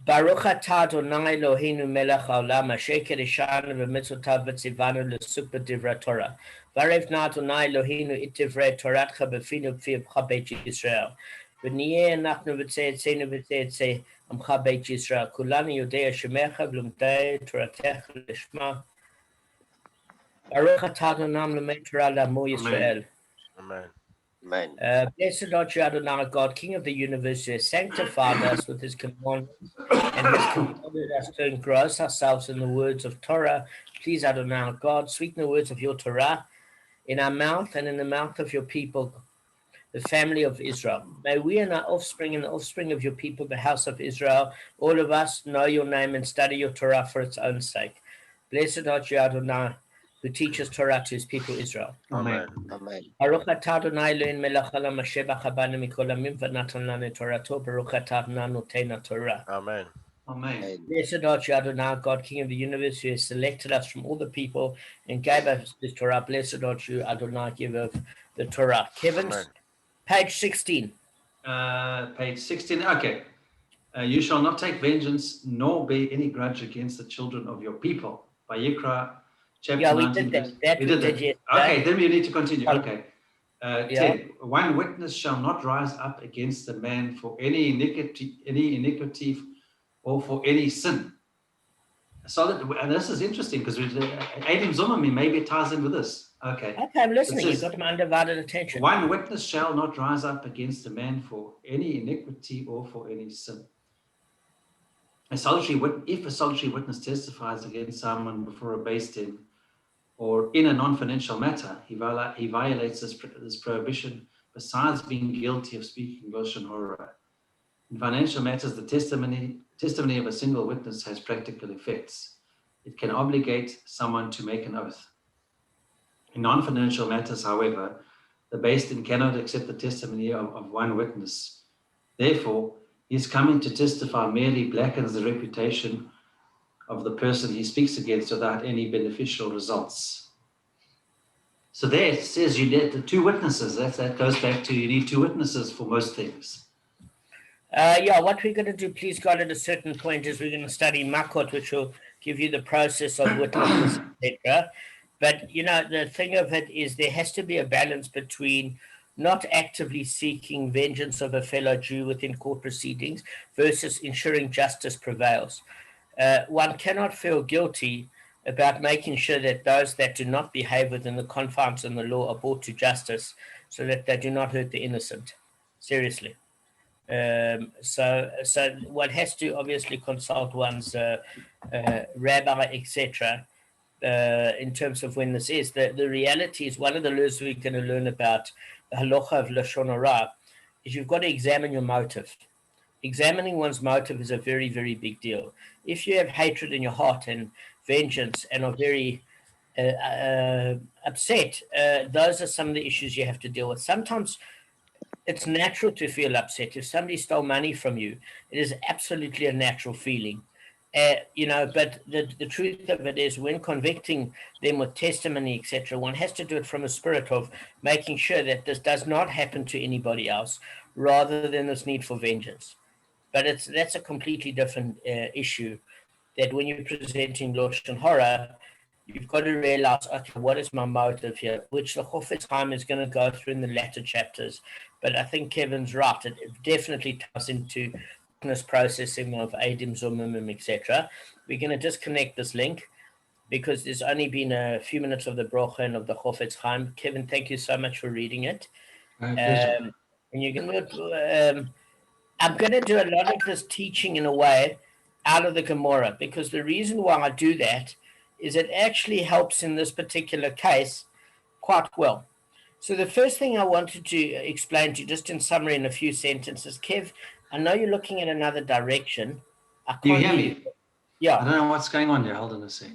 Baruch atah Adonai Eloheinu melech haolam asher kedeshanu b'mitzvotav v'tzivanu l'suk b'divrei Torah. Varev na Adonai Eloheinu et divrei Toratcha b'finu b'fivcha beit Yisrael. V'niyeh anachnu v'tze'etzenu v'tze'etzei amcha beit Yisrael. Kulanu yodei shemecha v'lumdei Toratecha l'shma. Baruch atah Adonai l'mei Torah l'amo Yisrael. Amen. Amen. Blessed art you, Adonai, God, King of the universe, who has sanctified us with his commandments and has commanded us to engross ourselves in the words of Torah. Please, Adonai, God, sweeten the words of your Torah in our mouth and in the mouth of your people, the family of Israel. May we and our offspring and the offspring of your people, the house of Israel, all of us know your name and study your Torah for its own sake. Blessed art you, Adonai, who teaches Torah to his people Israel. Amen. Amen. Baruch atah Adonai Eloheinu melech haolam asher b'cha banu mikol hamim v'natan lanu Torato. Baruch atah Adonai noten Torah. Amen. Amen. Blessed art you, Adonai, God, King of the universe, who has selected us from all the people and gave us this Torah. Blessed art you, Adonai, giver of the Torah. Kevin's Amen. page 16. Page 16. Okay. You shall not take vengeance nor bear any grudge against the children of your people. Vayikra, chapter Yeah, we 19. did that. We did that. yesterday. Okay, then we need to continue. Okay. Yeah. 10. One witness shall not rise up against a man for any iniquity or for any sin. So and this is interesting because Adam Zumami maybe it ties in with this. Okay. Okay, I'm listening. It You've says, got my undivided attention. one witness shall not rise up against a man for any iniquity or for any sin. If a solitary witness testifies against someone before a Beis Din or in a non-financial matter, he violates this prohibition besides being guilty of speaking Lashon Hora. In financial matters, the testimony of a single witness has practical effects. It can obligate someone to make an oath. In non-financial matters, however, the Beis Din cannot accept the testimony of one witness. Therefore, his coming to testify merely blackens the reputation of the person he speaks against without any beneficial results. So there it says you need the two witnesses. That goes back to you need two witnesses for most things. Yeah, what we're going to do, please God, at a certain point is we're going to study Makot, which will give you the process of witnesses, etc. But, the thing of it is there has to be a balance between not actively seeking vengeance of a fellow Jew within court proceedings versus ensuring justice prevails. One cannot feel guilty about making sure that those that do not behave within the confines of the law are brought to justice so that they do not hurt the innocent. Seriously. So one has to obviously consult one's rabbi, etc., in terms of when this is. The reality is one of the laws we're going to learn about the halacha of Lashon Hara is you've got to examine your motive. Examining one's motive is a very, very big deal. If you have hatred in your heart and vengeance and are very upset, those are some of the issues you have to deal with. Sometimes it's natural to feel upset. If somebody stole money from you, it is absolutely a natural feeling. But the truth of it is when convicting them with testimony, etc., one has to do it from a spirit of making sure that this does not happen to anybody else rather than this need for vengeance. But that's a completely different issue, that when you're presenting Lashon Hara, you've got to realize, okay, what is my motive here, which the Chofetz Chaim is going to go through in the latter chapters. But I think Kevin's right. It definitely ties into processing of Adim Zumim, etc. We're going to disconnect this link because there's only been a few minutes of the Brocha and of the Chofetz Chaim. Kevin, thank you so much for reading it. And you're going to, I'm going to do a lot of this teaching in a way out of the Gemara, because the reason why I do that is it actually helps in this particular case quite well. So the first thing I wanted to explain to you, just in summary in a few sentences, Kev, I know you're looking at another direction. Do you hear me? Yeah. I don't know what's going on here. Hold on a sec.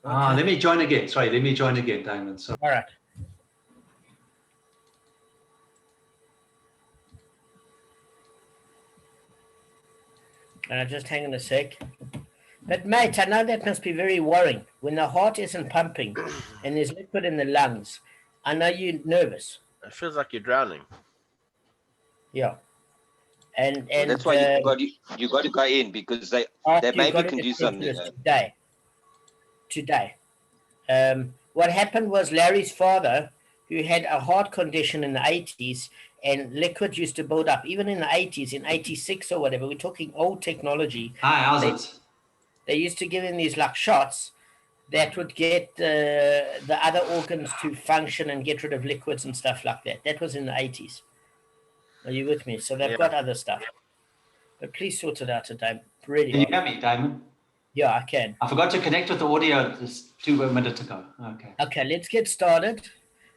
Okay. Let me join again. Sorry, let me join again, Damon. So. All right. Just hang on a sec. But mate, I know that must be very worrying when the heart isn't pumping and there's liquid in the lungs. I know you're nervous. It feels like you're drowning. Yeah. And Well, that's why you got to go in, because they you've maybe got to can do get into something. this today. What happened was Larry's father, who had a heart condition in the 80s, and liquid used to build up, even in the 80s, in 86 or whatever, we're talking old technology. Hi, how's it? They used to give him these like shots that would get the other organs to function and get rid of liquids and stuff like that. That was in the 80s. Are you with me? So they've got other stuff. But please sort it out today. Really Can you hard. hear me, Damon? Yeah, I can. I forgot to connect with the audio just 2 minutes ago. Okay. Okay, let's get started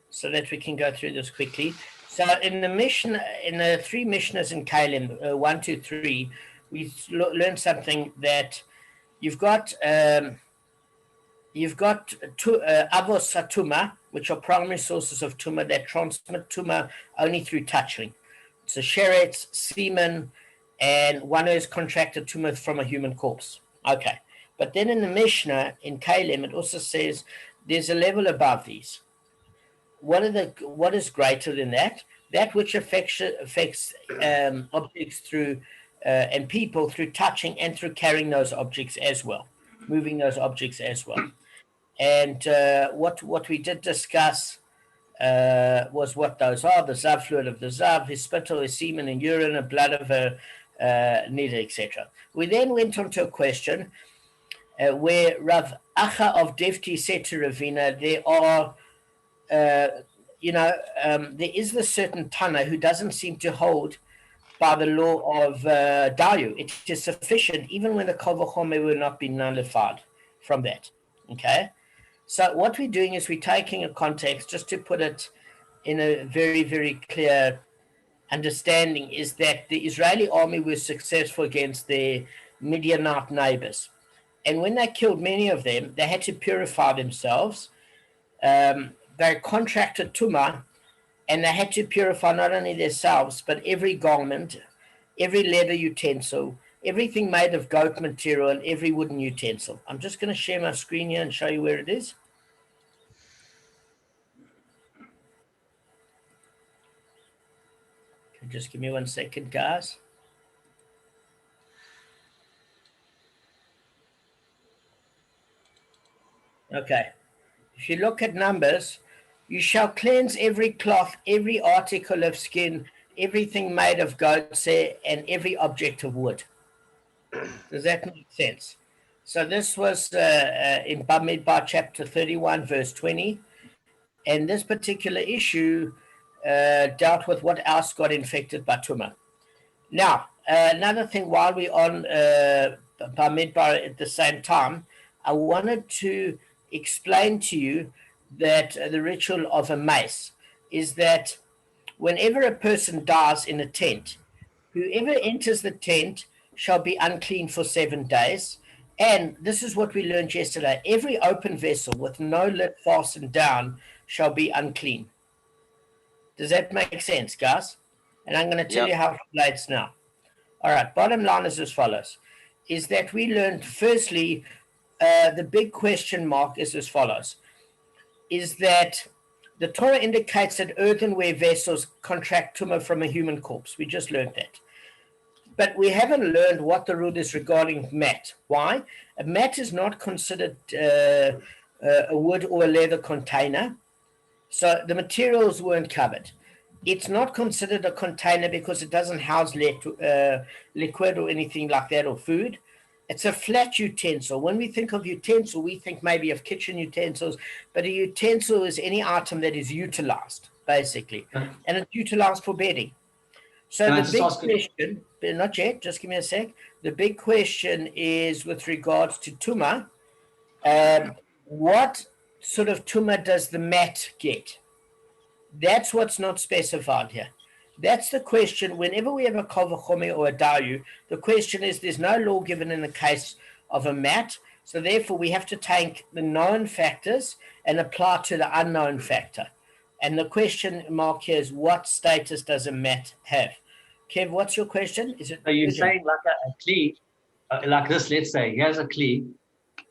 so that we can go through this quickly. So in the mission, in the 3 missionaries in Kalim, 1, 2, 3, we learned something that you've got avos satuma, which are primary sources of tumor that transmit tumor only through touching. So sherets, semen, and one who has contracted tumor from a human corpse. Okay. But then in the Mishnah, in Kalim, it also says there's a level above these. What is greater than that? That which affects objects through and people through touching and through carrying those objects as well, moving those objects as well. And what we did discuss was what those are: the zav fluid of the zav, his spittle, his semen and urine, and blood of a needle, etc. We then went on to a question where Rav Acha of Defti said to Ravina, there are, there is this certain Tana who doesn't seem to hold by the law of Dayu. It is sufficient even when the Kavachome will not be nullified from that. Okay? So what we're doing is we're taking a context, just to put it in a very, very clear understanding, is that the Israeli army was successful against their Midianite neighbors. And when they killed many of them, they had to purify themselves. They contracted tumah, and they had to purify not only themselves, but every garment, every leather utensil, everything made of goat material, and every wooden utensil. I'm just going to share my screen here and show you where it is. Just give me 1 second, guys. Okay. If you look at Numbers, you shall cleanse every cloth, every article of skin, everything made of goat's hair, and every object of wood. Does that make sense? So this was in Bamidbar chapter 31, verse 20. And this particular issue dealt with what else got infected by tumor. Now, another thing, while we're on Bamidbar at the same time, I wanted to explain to you that the ritual of a mace is that whenever a person dies in a tent, whoever enters the tent shall be unclean for 7 days. And this is what we learned yesterday: every open vessel with no lid fastened down shall be unclean. Does that make sense, guys? And I'm going to tell you how it relates now. All right, bottom line is as follows, is that we learned, firstly, the big question mark is as follows, is that the Torah indicates that earthenware vessels contract tumor from a human corpse. We just learned that. But we haven't learned what the rule is regarding mat. Why? A mat is not considered a wood or a leather container. So the materials weren't covered. It's not considered a container because it doesn't house liquid or anything like that, or food. It's a flat utensil. When we think of utensil, we think maybe of kitchen utensils, but a utensil is any item that is utilized, basically. And it's utilized for bedding. So the big question, not yet, just give me a sec. The big question is with regards to tumor. What sort of tumor does the mat get? That's what's not specified here. That's the question. Whenever we have a kovachome or a dayu, the question is, there's no law given in the case of a mat, so therefore we have to take the known factors and apply to the unknown factor. And the question mark here is, what status does a mat have? Kev, what's your question? Is it? So you're saying like a kli, like this, let's say, here's a kli,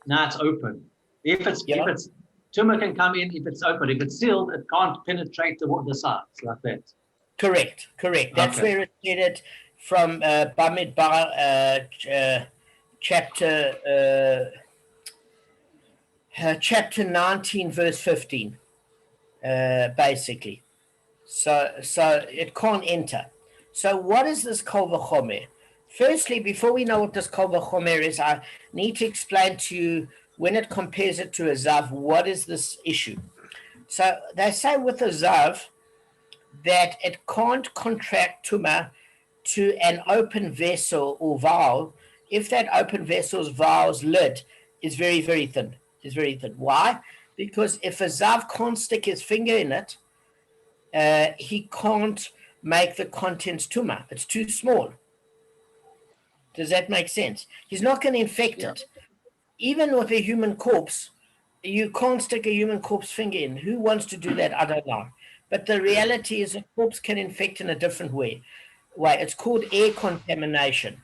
now it's open. If it's tumor can come in if it's open. If it's sealed, it can't penetrate the sides like that. Correct. That's where it said it. from Bamidbar, chapter 19, verse 15, basically. So it can't enter. So what is this kol v'chomer? Firstly, before we know what this kol v'chomer is, I need to explain to you when it compares it to a zav, what is this issue? So they say with a zav that it can't contract tuma to an open vessel or valve if that open vessel's valve's lid is very, very thin. Is very thin. Why? Because if a zav can't stick his finger in it, he can't make the contents tuma. It's too small. Does that make sense? He's not going to infect it. Even with a human corpse, you can't stick a human corpse finger in. Who wants to do that? I don't know. But the reality is a corpse can infect in a different way. It's called air contamination.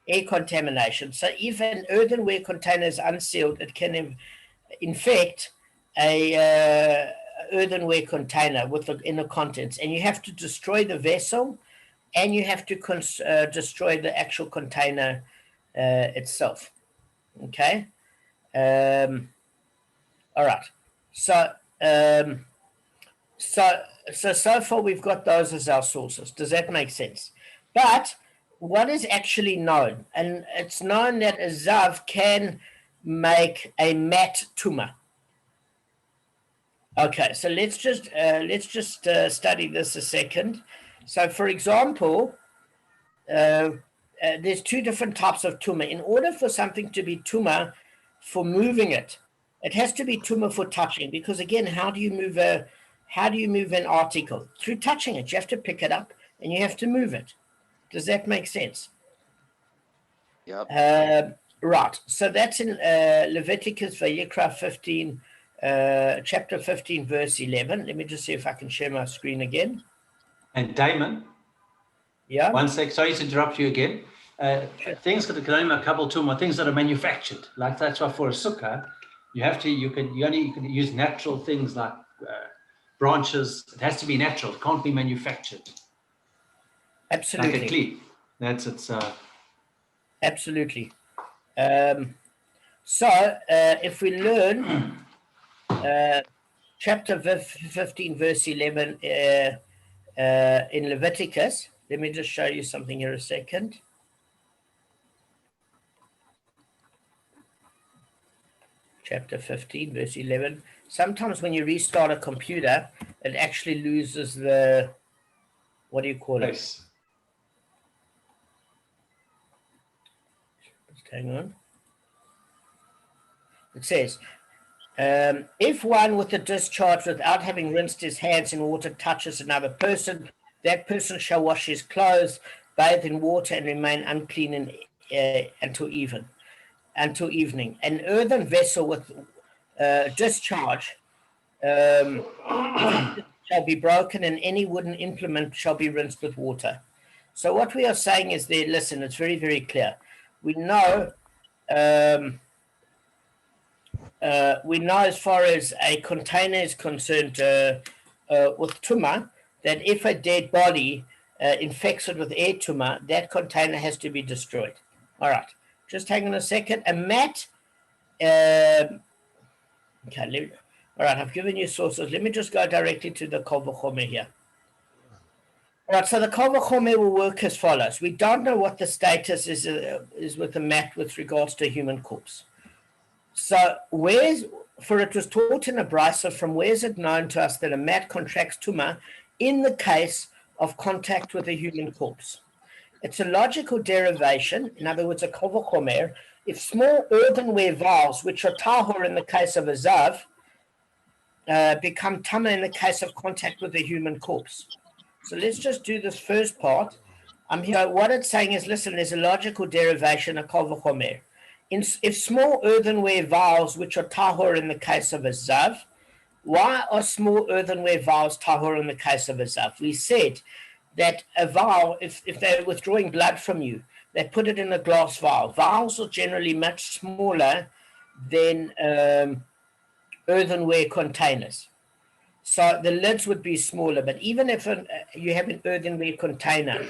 Air contamination. So if an earthenware container is unsealed, it can infect a earthenware container with the inner contents, and you have to destroy the vessel, and you have to destroy the actual container itself. Okay. All right. So far we've got those as our sources. Does that make sense? But what is actually known, and it's known that a zav can make a mat tuma. Okay, so let's just study this a second. So, for example, there's two different types of tuma. In order for something to be tuma for moving it, it has to be tuma for touching. Because again, how do you move an article? Through touching it. You have to pick it up and you have to move it. Does that make sense? Yep. Right. So that's in Leviticus Vayikra 15. Chapter 15, verse 11. Let me just see if I can share my screen again. And Damon, yeah. One sec. Sorry to interrupt you again. Things that can only couple tuma, things that are manufactured. Like that's why for a sukkah, you can use natural things like branches. It has to be natural. It can't be manufactured. Absolutely. Like a cleat. That's its. Absolutely. So if we learn. Chapter 15, verse 11 in Leviticus. Let me just show you something here a second. Chapter 15, verse 11. Sometimes when you restart a computer, it actually loses the, what do you call it? Just hang on. It says, if one with a discharge without having rinsed his hands in water touches another person, that person shall wash his clothes, bathe in water, and remain unclean until evening. An earthen vessel with discharge shall be broken, and any wooden implement shall be rinsed with water. So what we are saying is there, listen, it's very, very clear. We know as far as a container is concerned with tuma, that if a dead body infects it with air tuma, that container has to be destroyed. All right, just hang on a second. A mat, okay, all right, I've given you sources. Let me just go directly to the kol v'chomer here. All right, so the kol v'chomer will work as follows. We don't know what the status is with the mat with regards to a human corpse. So for it was taught in a brisa, from where is it known to us that a mat contracts tuma in the case of contact with a human corpse? It's a logical derivation, in other words, a kol v'chomer. If small earthenware valves, which are tahor in the case of a zav, become tama in the case of contact with a human corpse. So let's just do this first part. What it's saying is, listen, there's a logical derivation of kol v'chomer. If small earthenware valves, which are tahor in the case of a zav, why are small earthenware valves tahor in the case of a zav? We said that a valve, if they're withdrawing blood from you, they put it in a glass valve. Valves are generally much smaller than earthenware containers. So the lids would be smaller, but even if you have an earthenware container,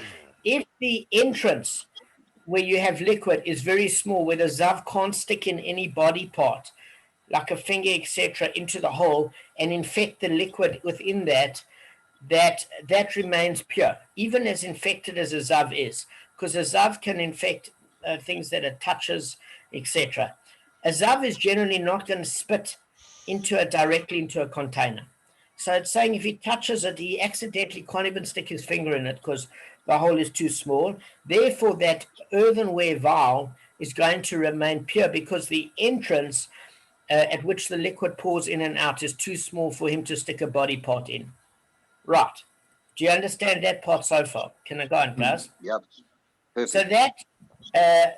if the entrance where you have liquid is very small, where the zav can't stick in any body part, like a finger, etc., into the hole and infect the liquid within that remains pure, even as infected as a zav is, because a zav can infect things that it touches, etc. A zav is generally not going to spit directly into a container. So it's saying if he touches it, he accidentally can't even stick his finger in it because the hole is too small. Therefore, that earthenware vial is going to remain pure because the entrance at which the liquid pours in and out is too small for him to stick a body part in. Right. Do you understand that part so far? Can I go on, guys? Yep. Perfect.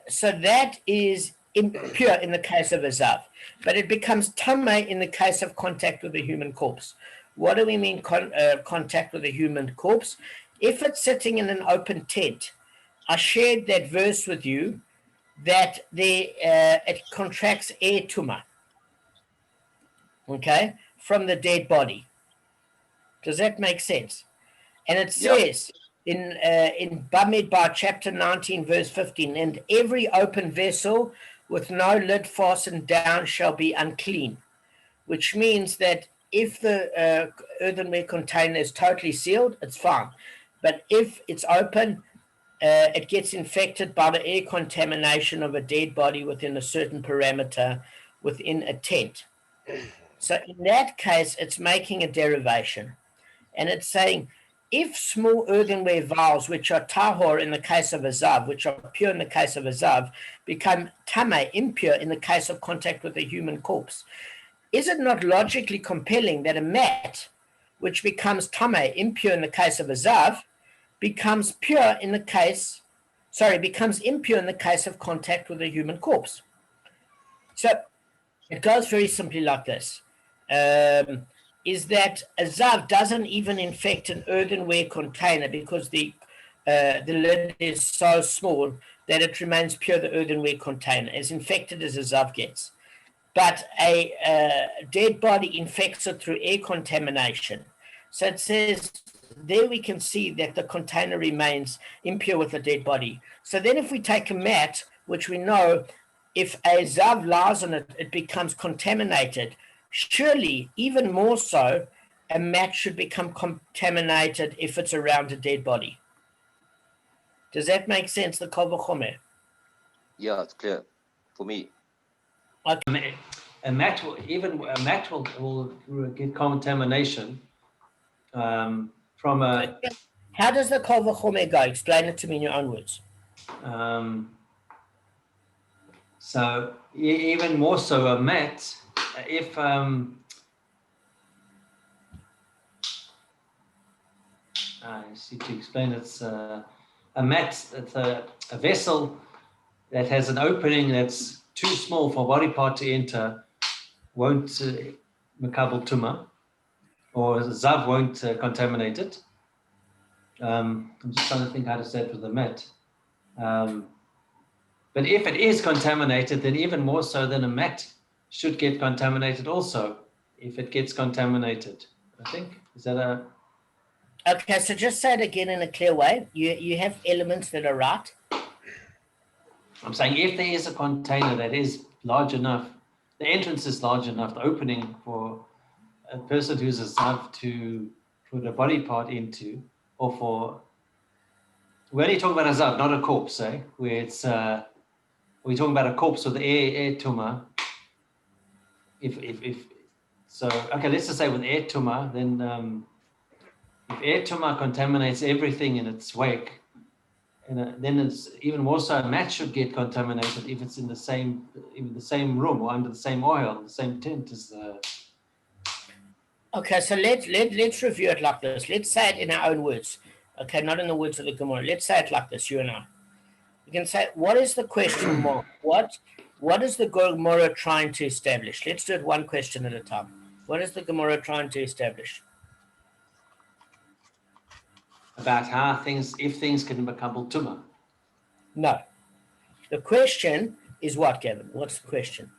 So that is impure in the case of a zav, but it becomes tamei in the case of contact with a human corpse. What do we mean contact with a human corpse? If it's sitting in an open tent, I shared that verse with you that it contracts air tuma, okay, from the dead body. Does that make sense? And it says in Bamidbar chapter 19 verse 15, and every open vessel with no lid fastened down shall be unclean, which means that if the earthenware container is totally sealed, it's fine. But if it's open, it gets infected by the air contamination of a dead body within a certain parameter within a tent. So in that case, it's making a derivation. And it's saying, if small earthenware vials, which are tahor in the case of a zav, which are pure in the case of a zav, become tamei, impure in the case of contact with a human corpse, is it not logically compelling that a mat, which becomes tamei, impure in the case of a zav, becomes impure in the case of contact with a human corpse? So it goes very simply like this. Is that a zav doesn't even infect an earthenware container because the lid is so small that it remains pure, the earthenware container, as infected as a zav gets. But a dead body infects it through air contamination. So it says, there we can see that the container remains impure with the dead body. So then if we take a mat, which we know if a zav lies on it, it becomes contaminated. Surely, even more so, a mat should become contaminated if it's around a dead body. Does that make sense, the Kol V'chomer? Yeah, it's clear for me. Okay. A mat will get contamination from a. How does the Kol V'chomer go? Explain it to me in your own words. So even more so, a mat, if I see to explain, it's a mat, it's a vessel that has an opening that's too small for a body part to enter, won't makabel tuma, or zav won't contaminate it. I'm just trying to think how to say it with the mat. But if it is contaminated, then even more so than a mat should get contaminated also, if it gets contaminated, I think. Is that a... Okay, so just say it again in a clear way. You have elements that are right. I'm saying if there is a container that is large enough, the entrance is large enough, the opening for a person who's a zav to put a body part into, or for... We're only talking about a zav, not a corpse, eh? Where it's... we're talking about a corpse with air tuma. If so, okay, let's just say with air tuma, then if air tuma contaminates everything in its wake, and then it's even more so, a mat should get contaminated if it's in the same room or under the same oil, the same tent as the... Okay, so let's review it like this. Let's say it in our own words. Okay, not in the words of the Gemara. Let's say it like this, you and I. You can say, what is the question mark? What is the Gemara trying to establish? Let's do it one question at a time. What is the Gemara trying to establish? About how if things can become tuma. No. The question is what, Gavin? What's the question?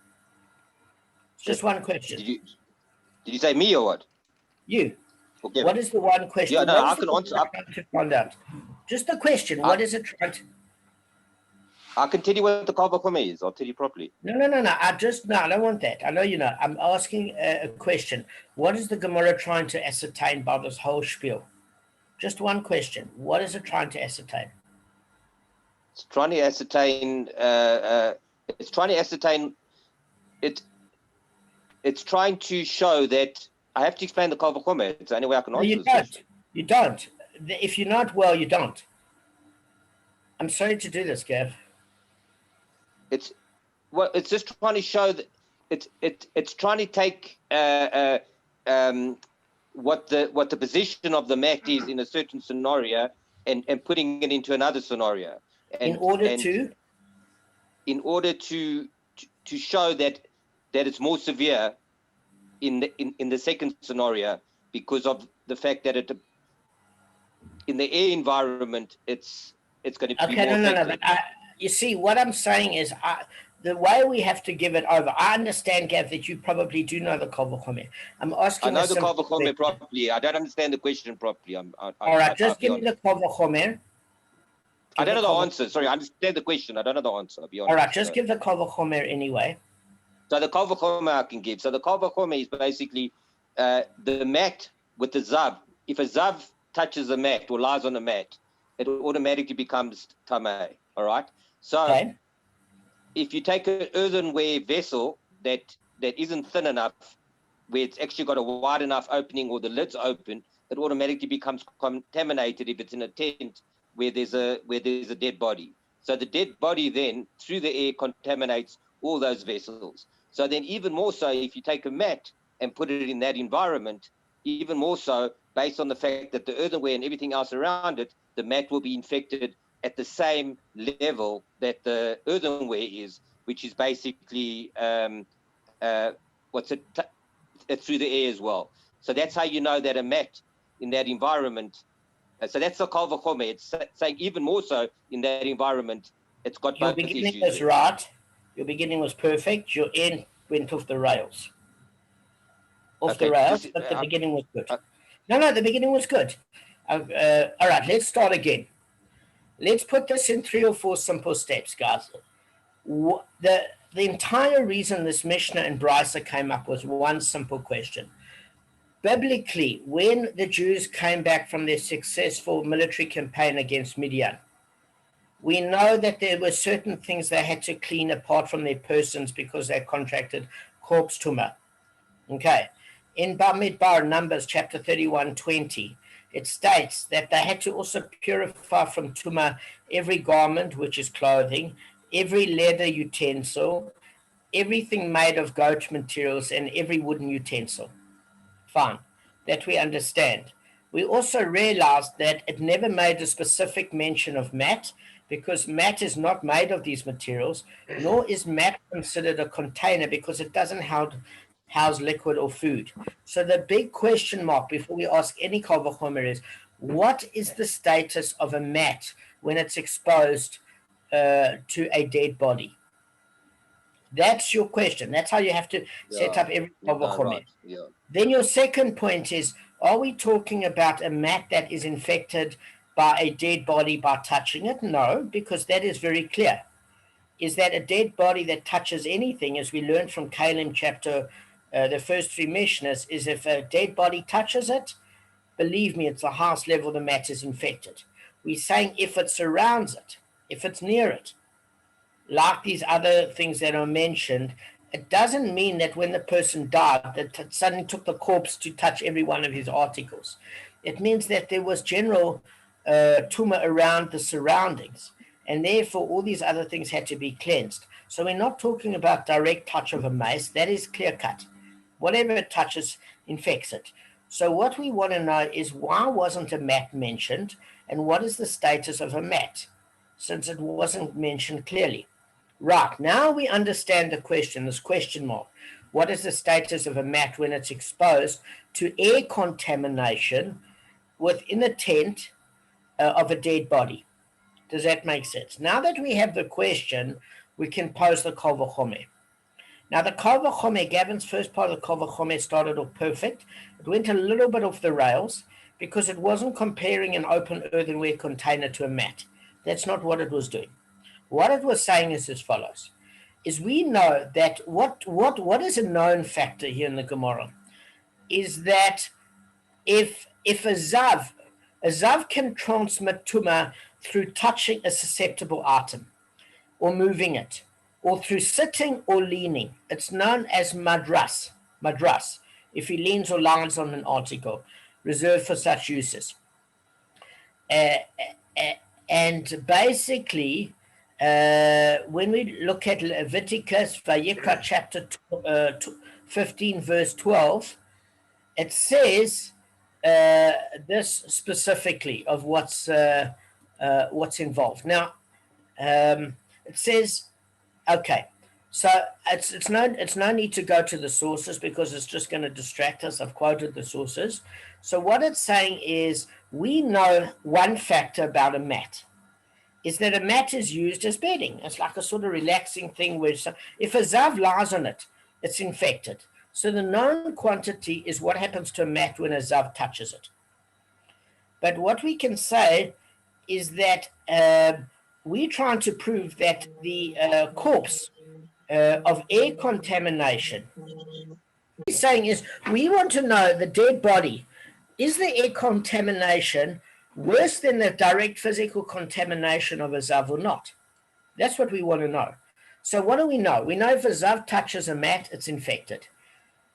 It's just one question. Did you say me or what? You. Okay. What is the one question? Yeah, no, I can answer. To find out. Just the question, what is it trying to... I can tell you what the Bava Kamma is. I'll tell you properly. No. I don't want that. I know you know. I'm asking a question. What is the Gemara trying to ascertain by this whole spiel? Just one question. What is it trying to ascertain? It's trying to ascertain. It's trying to ascertain. It's trying to show that I have to explain the Bava Kamma. It's the only way I can answer this question. You don't. If you're not well, you don't. I'm sorry to do this, Gav. It's just trying to show that it's trying to take what the position of the mat is in a certain scenario and putting it into another scenario. In order to show that it's more severe in the second scenario because of the fact that in the air environment it's going to be more affected. But you see, what I'm saying is the way we have to give it over. I understand, Gav, that you probably do know the Bava Kamma. I'm asking. I know the Bava Kamma properly. I don't understand the question properly. All right, just give me the Bava Kamma. I don't know the answer. Sorry, I understand the question. I don't know the answer. I'll be honest. All right, just give the Bava Kamma anyway. So the Bava Kamma I can give. So the Bava Kamma is basically the mat with the zav. If a zav touches a mat or lies on a mat, it automatically becomes tamei. All right. So if you take an earthenware vessel that isn't thin enough, where it's actually got a wide enough opening or the lid's open, it automatically becomes contaminated if it's in a tent where there's a dead body. So the dead body then through the air contaminates all those vessels. So then even more so if you take a mat and put it in that environment, even more so based on the fact that the earthenware and everything else around it, the mat will be infected at the same level that the earthenware is, which is basically through the air as well. So that's how you know that a mat in that environment. So that's the Bava Kamma. It's saying even more so in that environment, it's got both issues. Your beginning was right. Your beginning was perfect. Your end went off the rails. But the beginning was good. No, the beginning was good. All right, let's start again. Let's put this in 3 or 4 simple steps, guys. The entire reason this Mishnah and Brisa came up was one simple question. Biblically, when the Jews came back from their successful military campaign against Midian, we know that there were certain things they had to clean apart from their persons because they contracted corpse tumor. Okay. In Bamidbar, Numbers chapter 31:20, it states that they had to also purify from tumor every garment, which is clothing, every leather utensil, everything made of goat materials, and every wooden utensil. Fine, that we understand. We also realized that it never made a specific mention of mat, because mat is not made of these materials, nor is mat considered a container because it doesn't house liquid or food. So the big question mark before we ask any Bava Kamma is, what is the status of a mat when it's exposed to a dead body? That's your question. That's how you have to set up every Bava Kamma. Right. Yeah. Then your second point is, are we talking about a mat that is infected by a dead body by touching it? No, because that is very clear. Is that a dead body that touches anything, as we learned from Kalim chapter, the first 3 Mishnahs, is if a dead body touches it, believe me, it's the highest level the mat is infected. We're saying if it surrounds it, if it's near it, like these other things that are mentioned, it doesn't mean that when the person died, that it suddenly took the corpse to touch every one of his articles. It means that there was general tumor around the surroundings, and therefore all these other things had to be cleansed. So we're not talking about direct touch of a mace. That is clear cut. Whatever it touches infects it. So what we want to know is, why wasn't a mat mentioned, and what is the status of a mat, since it wasn't mentioned clearly? Right, now we understand the question, this question mark. What is the status of a mat when it's exposed to air contamination within a tent of a dead body? Does that make sense? Now that we have the question, we can pose the Bava Kamma. Now the Bava Kamma, Gavin's first part of the Bava Kamma started off perfect. It went a little bit off the rails. because it wasn't comparing an open earthenware container to a mat. That's not what it was doing. What it was saying is as follows, is we know that what is a known factor here in the Gemara is that if a zav can transmit tuma through touching a susceptible item or moving it, or through sitting or leaning. It's known as madras, if he leans or lies on an article, reserved for such uses. And basically, when we look at Leviticus, Vayikra chapter 15, verse 12, it says this specifically of what's involved. Now, it says, okay, so it's no need to go to the sources because it's just going to distract us. I've quoted the sources. So what it's saying is we know one factor about a mat is that a mat is used as bedding. It's like a sort of relaxing thing where if a zav lies on it, it's infected. So the known quantity is what happens to a mat when a zav touches it. But what we can say is that we're trying to prove that the corpse of air contamination, what we're saying is we want to know the dead body, is the air contamination worse than the direct physical contamination of a zav or not? That's what we want to know. So what do we know? We know if a zav touches a mat, it's infected.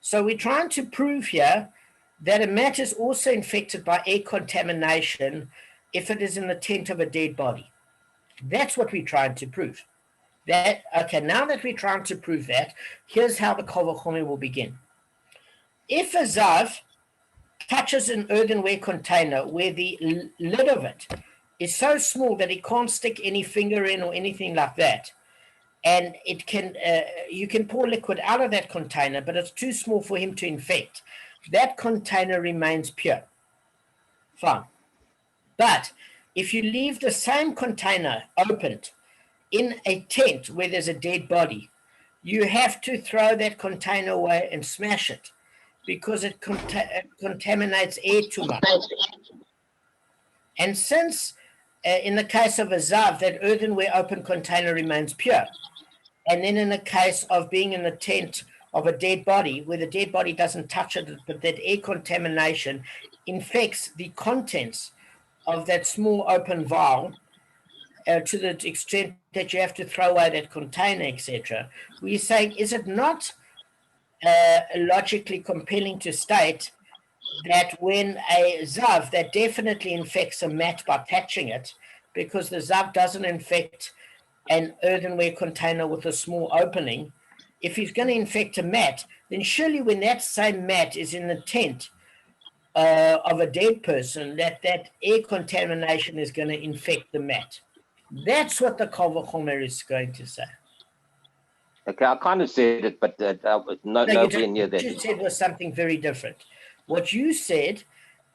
So we're trying to prove here that a mat is also infected by air contamination if it is in the tent of a dead body. That's what we're trying to prove. Okay, now that we're trying to prove that, here's how the Kol V'chomer will begin. If a zav touches an earthenware container where the lid of it is so small that he can't stick any finger in or anything like that, and it can you can pour liquid out of that container, but it's too small for him to infect, that container remains pure. Fine. But if you leave the same container opened in a tent where there's a dead body, you have to throw that container away and smash it because it contaminates air too much. And since in the case of a zav, that earthenware open container remains pure, and then in the case of being in the tent of a dead body, where the dead body doesn't touch it, but that air contamination infects the contents of that small open vial to the extent that you have to throw away that container, etc. We're saying, is it not logically compelling to state that when a zav that definitely infects a mat by touching it, because the zav doesn't infect an earthenware container with a small opening, if he's going to infect a mat, then surely when that same mat is in the tent of a dead person, that air contamination is going to infect the mat. That's what the Kol V'chomer is going to say. Okay, I kind of said it, but nowhere near that. What you said was something very different. What you said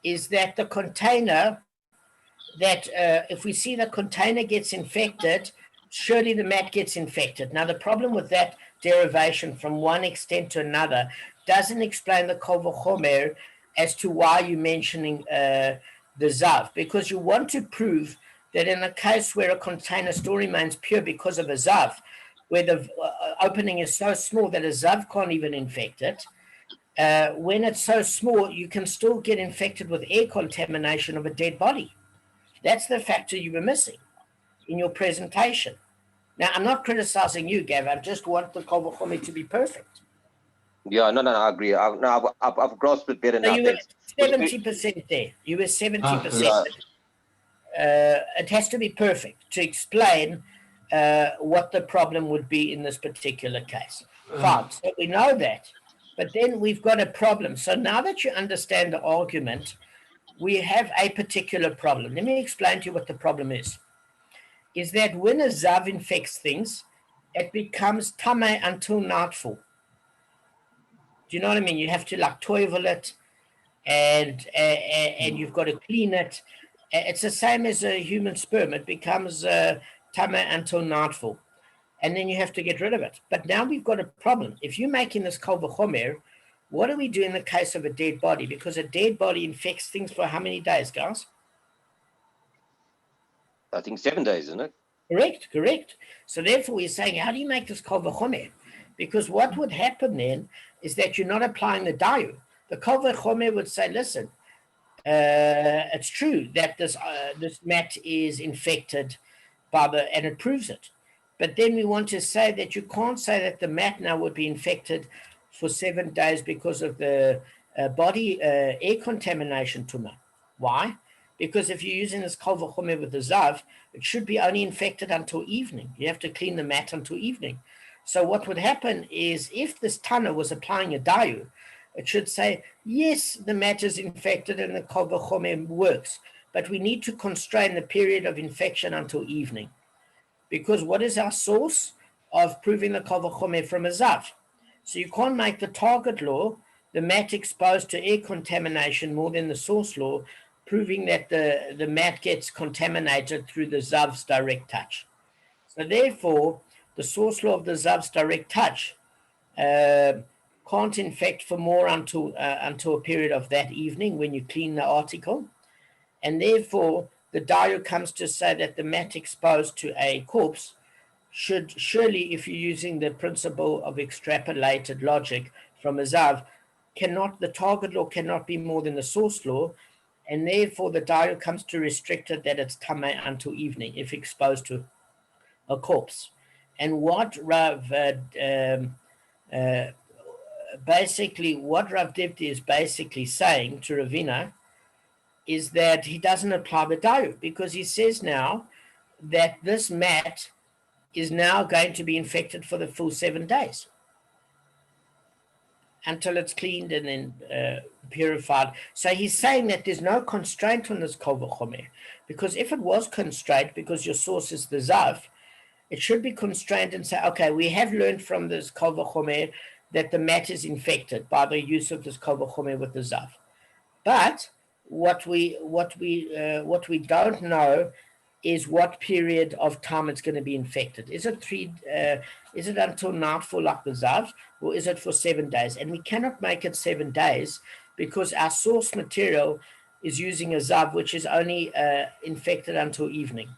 is that the container, that if we see the container gets infected, surely the mat gets infected. Now, the problem with that derivation from one extent to another doesn't explain the Kol V'chomer as to why you're mentioning the zav, because you want to prove that in a case where a container still remains pure because of a zav, where the opening is so small that a zav can't even infect it, when it's so small, you can still get infected with air contamination of a dead body. That's the factor you were missing in your presentation. Now, I'm not criticizing you, Gav. I just want the Kol V'chomer to be perfect. Yeah, no, I agree. I've grasped it better so now. You were 70% there. You were 70%. It has to be perfect to explain what the problem would be in this particular case. Fine, so we know that. But then we've got a problem. So now that you understand the argument, we have a particular problem. Let me explain to you what the problem is that when a zav infects things, it becomes tameh until nightfall. Do you know what I mean? You have to like toivel it, and you've got to clean it. It's the same as a human sperm. It becomes tameh until nightfall, and then you have to get rid of it. But now we've got a problem. If you're making this Kol V'chomer, What do we do in the case of a dead body? Because a dead body infects things for how many days, guys? I think 7 days, isn't it? Correct. So therefore we're saying, how do you make this kol v'chomer? Because what would happen then is that you're not applying the dayu. The kol v'chomer would say, listen, it's true that this mat is infected and it proves it. But then we want to say that you can't say that the mat now would be infected for 7 days because of the body air contamination tumor. Why? Because if you're using this kol v'chomer with the zav, it should be only infected until evening. You have to clean the mat until evening. So what would happen is if this Tana was applying a dayu, it should say, yes, the mat is infected and the kol v'chomer works, but we need to constrain the period of infection until evening. Because what is our source of proving the kol v'chomer from a zav? So you can't make the target law, the mat exposed to air contamination, more than the source law, proving that the mat gets contaminated through the zav's direct touch. So therefore, the source law of the zav's direct touch can't infect for more until a period of that evening when you clean the article. And therefore, the dayu comes to say that the mat exposed to a corpse should surely, if you're using the principle of extrapolated logic from a zav, the target law cannot be more than the source law, and therefore the dayu comes to restrict it that it's tameh until evening if exposed to a corpse. And what Rav basically, what Rav Divdi is basically saying to Ravina is that he doesn't apply the dayu, because he says now that this mat is now going to be infected for the full 7 days until it's cleaned and then purified. So he's saying that there's no constraint on this kol v'chomer, because if it was constraint, because your source is the zav, it should be constrained and say, okay, we have learned from this kol v'chomer that the mat is infected by the use of this kol v'chomer with the zav. But what we don't know is what period of time it's going to be infected. Is it until nightfall like the zav, or is it for 7 days? And we cannot make it 7 days because our source material is using a zav which is only infected until evening.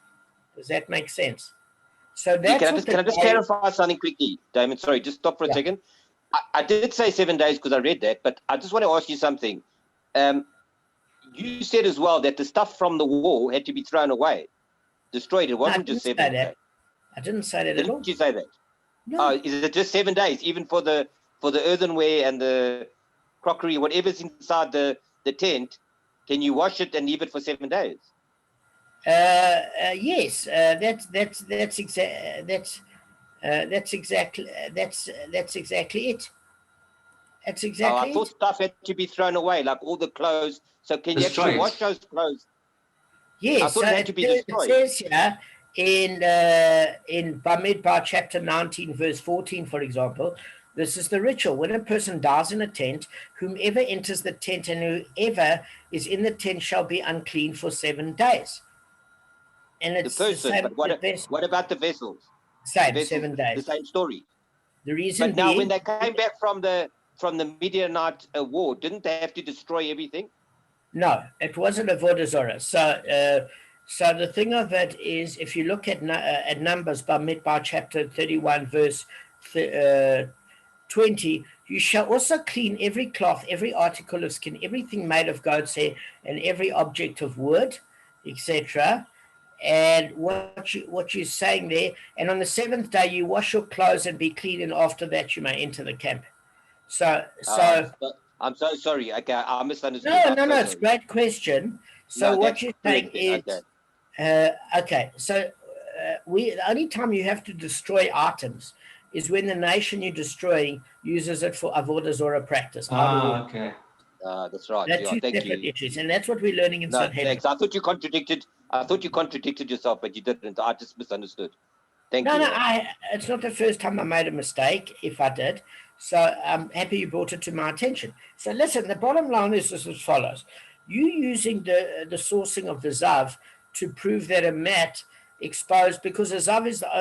Does that make sense? So that's can I just clarify something quickly, Damon? Sorry, just stop for a second. I did say 7 days because I read that, but I just want to ask you something. You said as well that the stuff from the wall had to be thrown away, destroyed. It wasn't just 7 days. I didn't say that at all. Didn't you say that? No. Is it just 7 days, even for the earthenware and the crockery, whatever's inside the tent? Can you wash it and leave it for 7 days? Yes, that's exactly it. That's exactly it. I thought stuff had to be thrown away, like all the clothes. So can you actually wash those clothes? Yes, I thought it had to be destroyed. It says here in Bamidbar chapter 19, verse 14, for example, this is the ritual. When a person dies in a tent, whomever enters the tent and whoever is in the tent shall be unclean for 7 days. And it's the person, but what about the vessels? Same, the vessels, 7 days. The same story. The reason but now when they came back from the Midianite war, didn't they have to destroy everything? No, it wasn't avodah zarah. So the thing of it is, if you look at Numbers, Bamidbar chapter 31, verse 20, you shall also clean every cloth, every article of skin, everything made of goat's hair, and every object of wood, etc. And what you're saying there, and on the 7th day you wash your clothes and be clean, and after that you may enter the camp. So I'm so sorry. Okay, I misunderstood. No, it's a great question. So what you're saying is, okay. So the only time you have to destroy items is when the nation you're destroying uses it for avodah zarah practice. Okay. That's right. They're two separate issues, and that's what we're learning in Sanhedrin. Thanks. I thought you contradicted yourself, but you didn't. I just misunderstood. Thank you. No, it's not the first time I made a mistake, if I did. So I'm happy you brought it to my attention. So listen, the bottom line is as follows. You using the sourcing of the zav to prove that a mat exposed, because the zav is the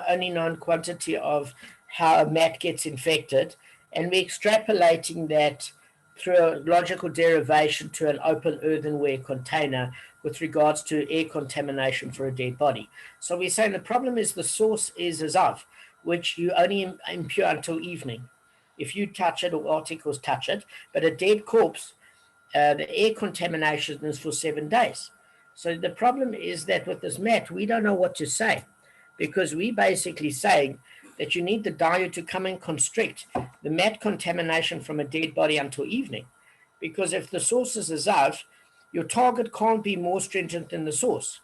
only known quantity of how a mat gets infected, and we're extrapolating that through a logical derivation to an open earthenware container with regards to air contamination for a dead body. So we're saying the problem is the source is a zav, which you only impure until evening. If you touch it or articles touch it, but a dead corpse, the air contamination is for 7 days. So the problem is that with this mat, we don't know what to say, because we basically saying that you need the dye to come and constrict the mat contamination from a dead body until evening. Because if the source is a zav, your target can't be more stringent than the source.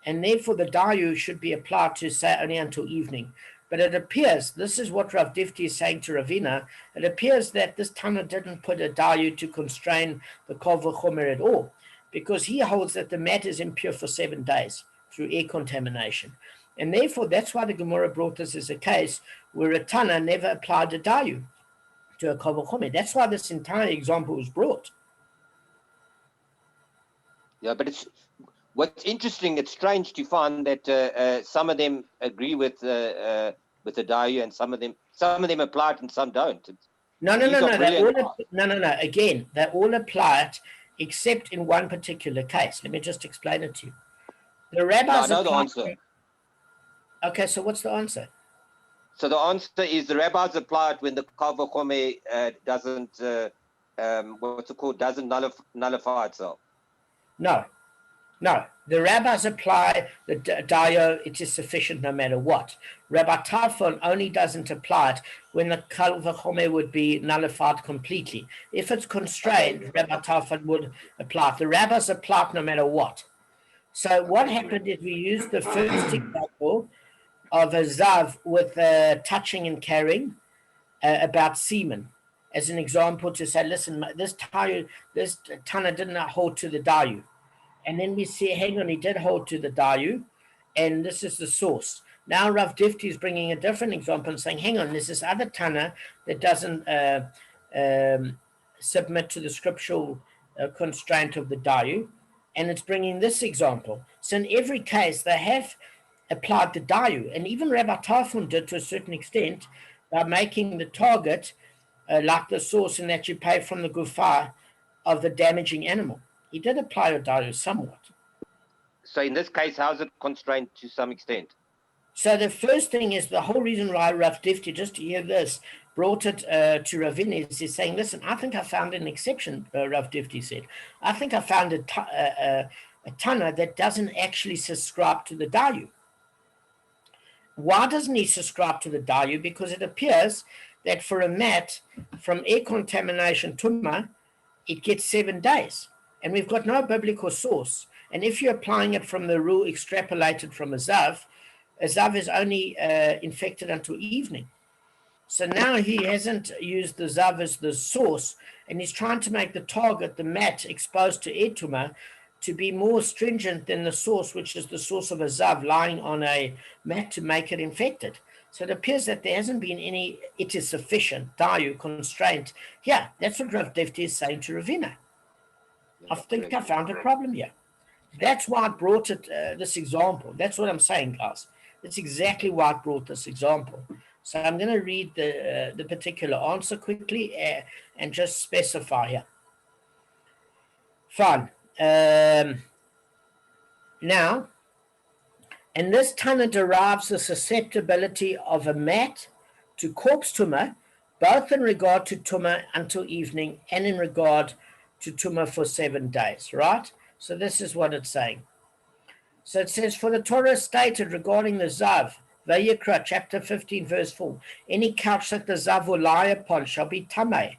And therefore the dye should be applied to say only until evening. But it appears, this is what Rav Difti is saying to Ravina, it appears that this Tana didn't put a dye to constrain the Kol V'chomer at all, because he holds that the mat is impure for 7 days through air contamination. And therefore, that's why the Gemara brought this as a case where a Tana never applied a dayu to a Kol V'chomer. That's why this entire example was brought. Yeah, but what's interesting. It's strange to find that some of them agree with the dayu, and some of them apply it and some don't. No. Again, they all apply it, except in one particular case. Let me just explain it to you. The rabbis. No, I know the answer. Okay, so what's the answer? So the answer is the rabbis apply it when the Kol V'chomer doesn't doesn't nullify itself. No. The rabbis apply the dayo, it is sufficient no matter what. Rabbi Tarfon only doesn't apply it when the Kol V'chomer would be nullified completely. If it's constrained, Rabbi Tarfon would apply it. The rabbis apply it no matter what. So what happened is we used the first example of a zav with touching and carrying about semen as an example to say, listen, this Tana didn't hold to the dayu. And then we see, hang on, he did hold to the dayu, and this is the source. Now Rav Difti is bringing a different example and saying, hang on, there's this other Tana that doesn't submit to the scriptural constraint of the dayu, and it's bringing this example. So in every case, they have applied the dayu, and even Rabbi Tarfon did to a certain extent by making the target like the source in that you pay from the gufa of the damaging animal. He did apply a dayu somewhat. So in this case, how is it constrained to some extent? So the first thing is the whole reason why Rav Difti, just to hear this, brought it to Ravina is he's saying, listen, I think I found an exception, Rav Difti said. I think I found a Tana that doesn't actually subscribe to the dayu. Why doesn't he subscribe to the dayu? Because it appears that for a mat from air contamination tumma, it gets 7 days. And we've got no biblical source. And if you're applying it from the rule extrapolated from a zav is only infected until evening. So now he hasn't used the zav as the source, and he's trying to make the target, the mat exposed to air tumma, to be more stringent than the source, which is the source of a zav lying on a mat to make it infected. So it appears that there hasn't been any, it is sufficient, dayu, constraint. Yeah, that's what Rav Difti is saying to Ravina. I think I found a problem here. That's why I brought it, this example. That's what I'm saying, guys. That's exactly why I brought this example. So I'm going to read the particular answer quickly and just specify here. Fine. Now, and this Tana derives the susceptibility of a mat to corpse tumor, both in regard to tumor until evening and in regard to tumor for 7 days, right? So this is what it's saying. So it says, for the Torah stated regarding the Zav, Vayikra, chapter 15, verse 4, any couch that the Zav will lie upon shall be tameh.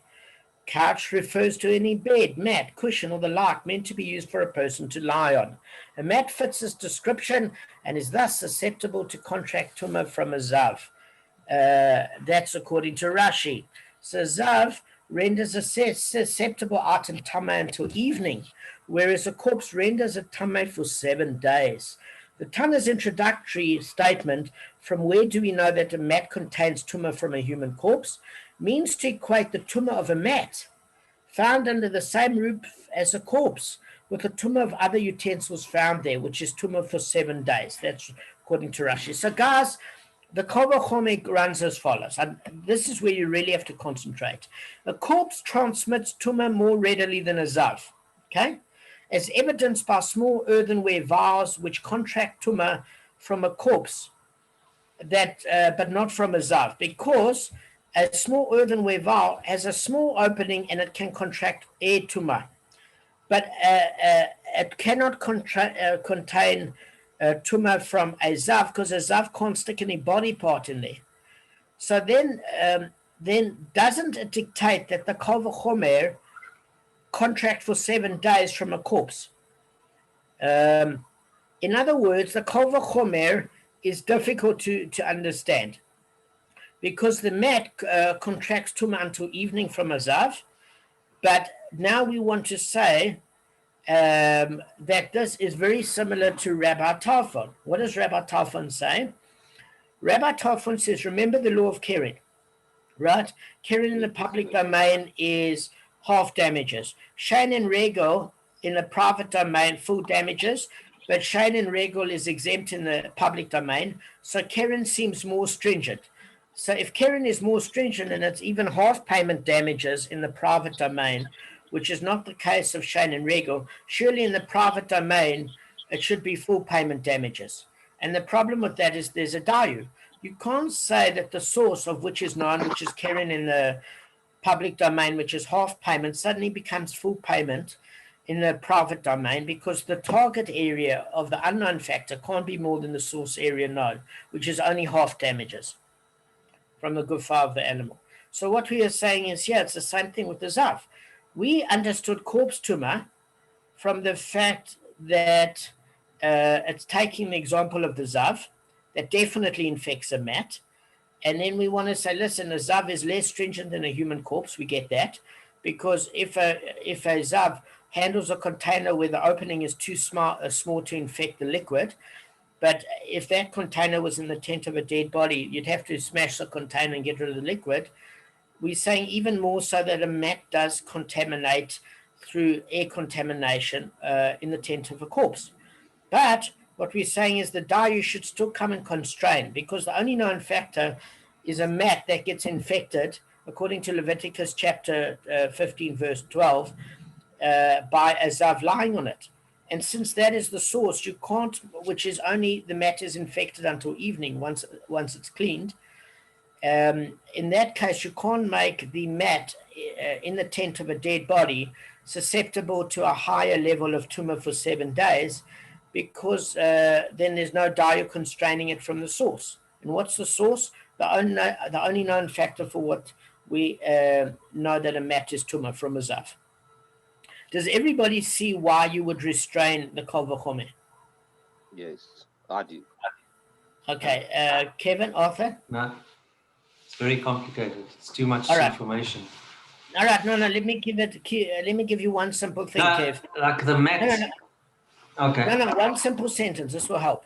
Couch refers to any bed, mat, cushion, or the like meant to be used for a person to lie on. A mat fits this description and is thus susceptible to contract tumor from a Zav. That's according to Rashi. So Zav renders a susceptible item tameh until evening, whereas a corpse renders a tameh for 7 days. The Tana's introductory statement, from where do we know that a mat contains tumah from a human corpse, means to equate the tumah of a mat found under the same roof as a corpse with the tumah of other utensils found there, which is tumah for 7 days. That's according to Rashi. So guys, the Kol V'chomer runs as follows, and this is where you really have to concentrate. A corpse transmits tumah more readily than a zav, okay? As evidenced by small earthenware vials which contract tumah from a corpse, but not from a zav, because a small earthenware vial has a small opening and it can contract air tumah, but it cannot contain tumah from a zav, because a zav can't stick any body part in there. So then doesn't it dictate that the Kol V'chomer contract for 7 days from a corpse? In other words, the Kol V'chomer is difficult to understand, because the mat contracts tumah until evening from a zav, but now we want to say that this is very similar to Rabbi Tarfon. What does Rabbi Tarfon say? Rabbi Tarfon says, remember the law of Keren, right? Keren in the public domain is half damages. Shein and Regel in the private domain, full damages, but Shein and Regel is exempt in the public domain. So Keren seems more stringent. So if Keren is more stringent and it's even half payment damages in the private domain, which is not the case of Shein and Regel, surely in the private domain, it should be full payment damages. And the problem with that is there's a dayu. You can't say that the source of which is known, which is Keren in the public domain, which is half payment, suddenly becomes full payment in the private domain, because the target area of the unknown factor can't be more than the source area known, which is only half damages from the gufa of the animal. So what we are saying is, yeah, it's the same thing with the zav. We understood corpse tumah from the fact that it's taking the example of the zav that definitely infects a mat. And then we want to say, listen, a zav is less stringent than a human corpse. We get that, because if a zav handles a container where the opening is too small to infect the liquid, but if that container was in the tent of a dead body, you'd have to smash the container and get rid of the liquid. We're saying even more so that a mat does contaminate through air contamination in the tent of a corpse. But what we're saying is the dayu should still come and constrain, because the only known factor is a mat that gets infected, according to Leviticus chapter 15, verse 12, by a zav lying on it. And since that is the source, you can't, which is only the mat is infected until evening once it's cleaned. In that case, you can't make the mat in the tent of a dead body susceptible to a higher level of tumah for 7 days, because then there's no dayu constraining it from the source. And what's the source? The only known factor for what we know that a mat is tumah from a zav. Does everybody see why you would restrain the Kol V'chomer? Yes, I do. Okay, Kevin, Arthur? No, it's very complicated. It's too much All right. information. All right, no, let me give you one simple thing, No, Kev. like the mat. No. Okay. No, one simple sentence. This will help.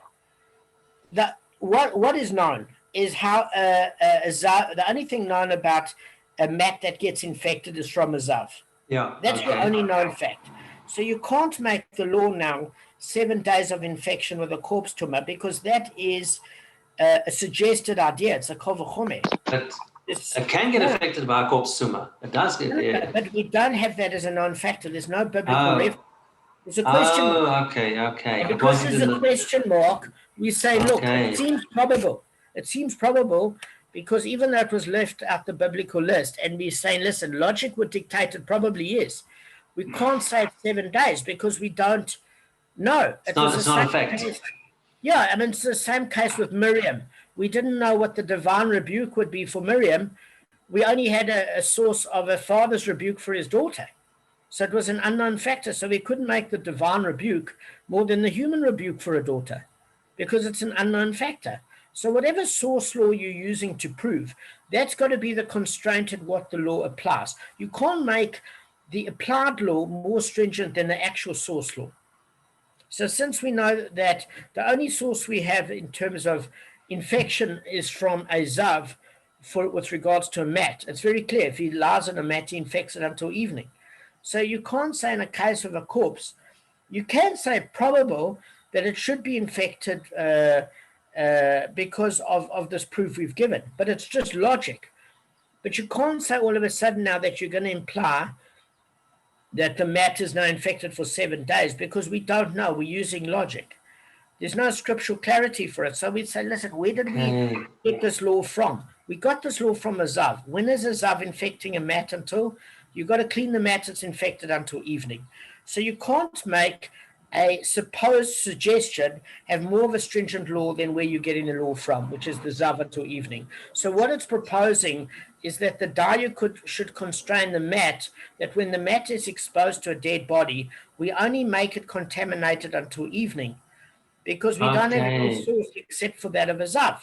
What is known is how the only thing known about a mat that gets infected is from a zav. Yeah. That's okay. the only known fact. So you can't make the law now 7 days of infection with a corpse tumor, because that is a suggested idea. It's a Kol V'chomer. But it can get affected by a corpse tumor. It does get there. But we don't have that as a known factor. There's no biblical reference. There's a question mark. Okay. And because there's a question mark, we say, look, it seems probable. It seems probable because even though it was left out the biblical list, and we're saying, listen, logic would dictate it probably is. We can't say it's 7 days because we don't know. It's not a fact. Yeah, I mean, it's the same case with Miriam. We didn't know what the divine rebuke would be for Miriam. We only had a source of a father's rebuke for his daughter. So it was an unknown factor. So we couldn't make the divine rebuke more than the human rebuke for a daughter, because it's an unknown factor. So whatever source law you're using to prove, that's got to be the constraint at what the law applies. You can't make the applied law more stringent than the actual source law. So since we know that the only source we have in terms of infection is from a zav with regards to a mat, it's very clear. If he lies on a mat, he infects it until evening. So you can't say in a case of a corpse, you can say probable that it should be infected because of this proof we've given. But it's just logic. But you can't say all of a sudden now that you're going to imply that the mat is now infected for 7 days, because we don't know. We're using logic. There's no scriptural clarity for it. So we'd say, listen, where did we get this law from? We got this law from a zav. When is a zav infecting a mat until? You've got to clean the mat that's infected until evening. So you can't make a supposed suggestion have more of a stringent law than where you're getting the law from, which is the zav until evening. So what it's proposing is that the dyer should constrain the mat, that when the mat is exposed to a dead body, we only make it contaminated until evening, because we don't have any source except for that of a zav.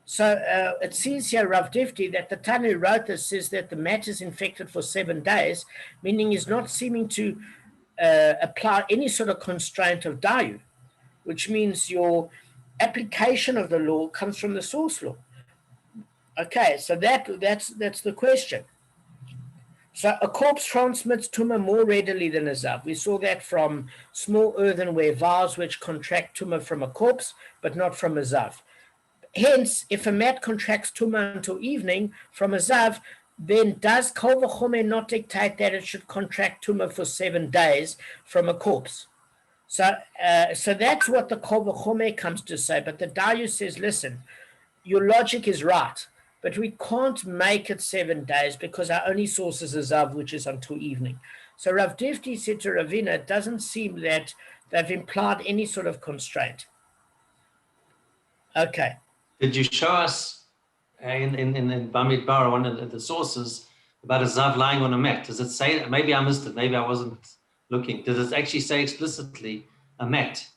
So it says here, Rav Difti, that the Tanu who wrote this says that the mat is infected for 7 days, meaning he's not seeming to apply any sort of constraint of dayu, which means your application of the law comes from the source law. Okay, so that's the question. So a corpse transmits tumah more readily than a zav. We saw that from small earthenware vials which contract tumah from a corpse, but not from a zav. Hence, if a mat contracts tumah until evening from a zav, then does kol v'chomer not dictate that it should contract tumah for 7 days from a corpse? So that's what the kol v'chomer comes to say. But the Dayu says, listen, your logic is right, but we can't make it 7 days because our only source is a zav, which is until evening. So Rav Difti said to Ravina, it doesn't seem that they've implied any sort of constraint. Okay. Did you show us in Bamidbar, one of the sources, about a zav lying on a mat? Does it say that? Maybe I missed it. Maybe I wasn't looking. Does it actually say explicitly a mat?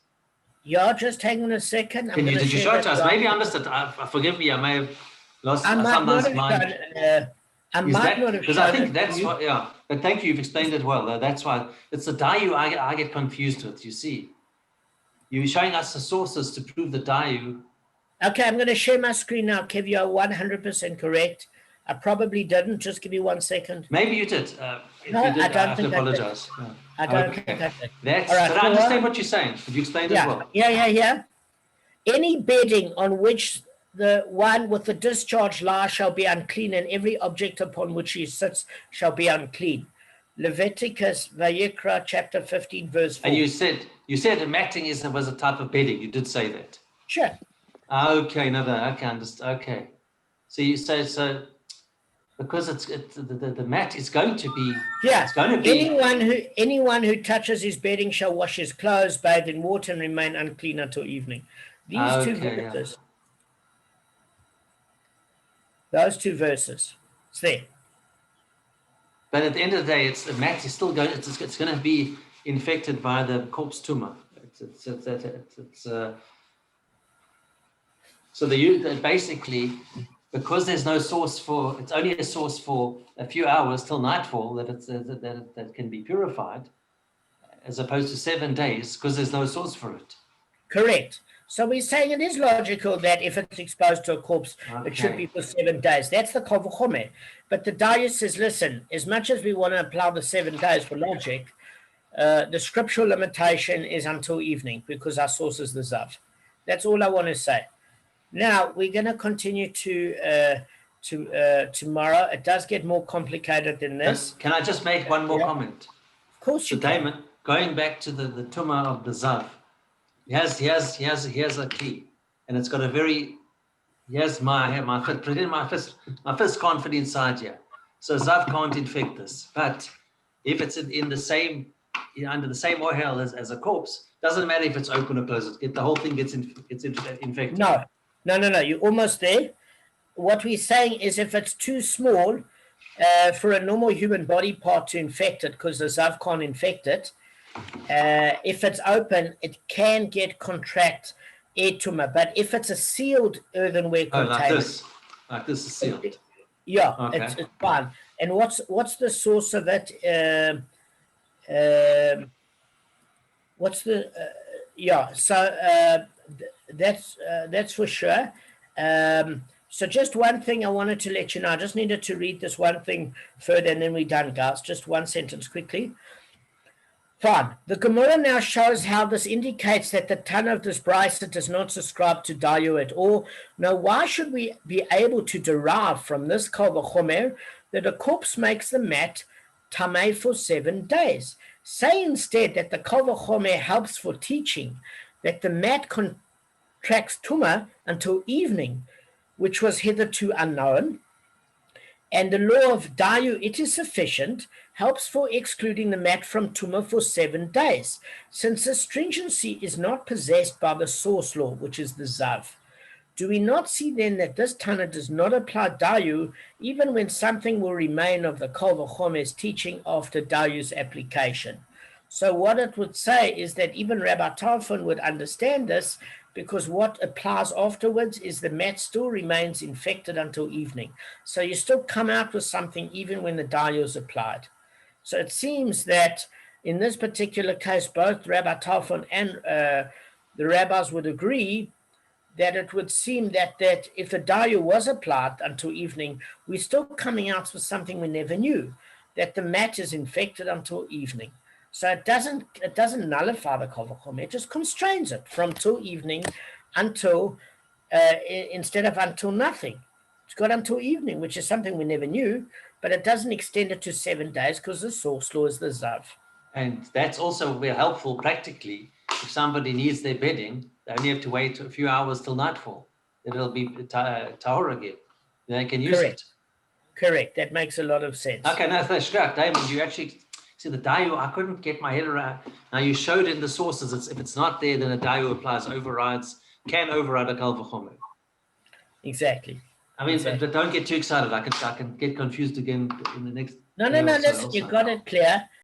Yeah, just hang on a second. Did you show it to us? Maybe I missed it. Forgive me. I may have lost someone's mind. Because I think that's what. Yeah, but thank you. You've explained it well. That's why it's the dayu I get confused with. You see, you're showing us the sources to prove the dayu. Okay, I'm going to share my screen now, Kev. You're 100% correct. I probably didn't. Just give me 1 second. Maybe you did. If No, you did, I don't have think to apologize. I did. I don't think I did. That's, all right, but I understand what you're saying. You explained it well. Yeah. Any bedding on which the one with the discharge lies shall be unclean, and every object upon which he sits shall be unclean. Leviticus, Vayikra, chapter 15, verse 4. And you said matting was a type of bedding. You did say that. Sure. Okay, okay, understand. Okay, so you say so because the mat is going to be. Yeah. It's going to be. Anyone who touches his bedding shall wash his clothes, bathe in water, and remain unclean until evening. These two verses. Yeah. Those two verses. It's there. But at the end of the day, the mat is still going. It's going to be infected by the corpse tumor. So basically, because there's no source it's only a source for a few hours till nightfall that can be purified, as opposed to 7 days, because there's no source for it. Correct. So we're saying it is logical that if it's exposed to a corpse, it should be for 7 days. That's the kol v'chomer. But the Dayu says, listen, as much as we want to apply the 7 days for logic, the scriptural limitation is until evening because our source is the zav. That's all I want to say. Now, we're going to continue to tomorrow. It does get more complicated than this. Can I just make one more comment? Of course you can. Damon, going back to the tumah of the zav, he has a key, and it's got a very, my fist can't fit inside here. So zav can't infect this. But if it's in the same, under the same oil as a corpse, doesn't matter if it's open or closed. The whole thing gets infected. No, you're almost there. What we're saying is if it's too small for a normal human body part to infect it, because the zav can't infect it, if it's open, it can contract air tumor. But if it's a sealed earthenware container, like this is sealed. It's fine. And what's the source of it? That's for sure. So just one thing I wanted to let you know. I just needed to read this one thing further, and then we're done, guys. Just one sentence quickly. Fine. The Gemara now shows how this indicates that the Tana of this Brisa does not subscribe to Dayu at all. Now, why should we be able to derive from this Kal V'chomer that a corpse makes the mat tamei for 7 days? Say instead that the Kal V'chomer helps for teaching that the mat contracts Tumah until evening, which was hitherto unknown, and the law of Dayu, it is sufficient, helps for excluding the mat from Tumah for 7 days, since the stringency is not possessed by the source law, which is the Zav. Do we not see then that this Tana does not apply Dayu, even when something will remain of the Kal V'chomer's teaching after Dayu's application? So what it would say is that even Rabbi Tarfon would understand this, because what applies afterwards is the mat still remains infected until evening. So you still come out with something even when the Dayu is applied. So it seems that in this particular case, both Rabbi Tarfon and the rabbis would agree that it would seem that if the Dayu was applied until evening, we're still coming out with something we never knew, that the mat is infected until evening. So it doesn't nullify the Kal V'chomer, it just constrains it from till evening until instead of until nothing. It's got until evening, which is something we never knew, but it doesn't extend it to 7 days because the source law is the Zav. And that's also very helpful practically. If somebody needs their bedding, they only have to wait a few hours till nightfall. Then it'll be tahor again. Then they can use it. Correct. That makes a lot of sense. Okay, no, that's right. Damon, you actually see the Dayu, I couldn't get my head around. Now you showed in the sources, if it's not there, then a Dayu applies, can override a Kal V'chomer. Exactly. I mean, but don't get too excited. I can get confused again in the next. No, listen, you got it clear.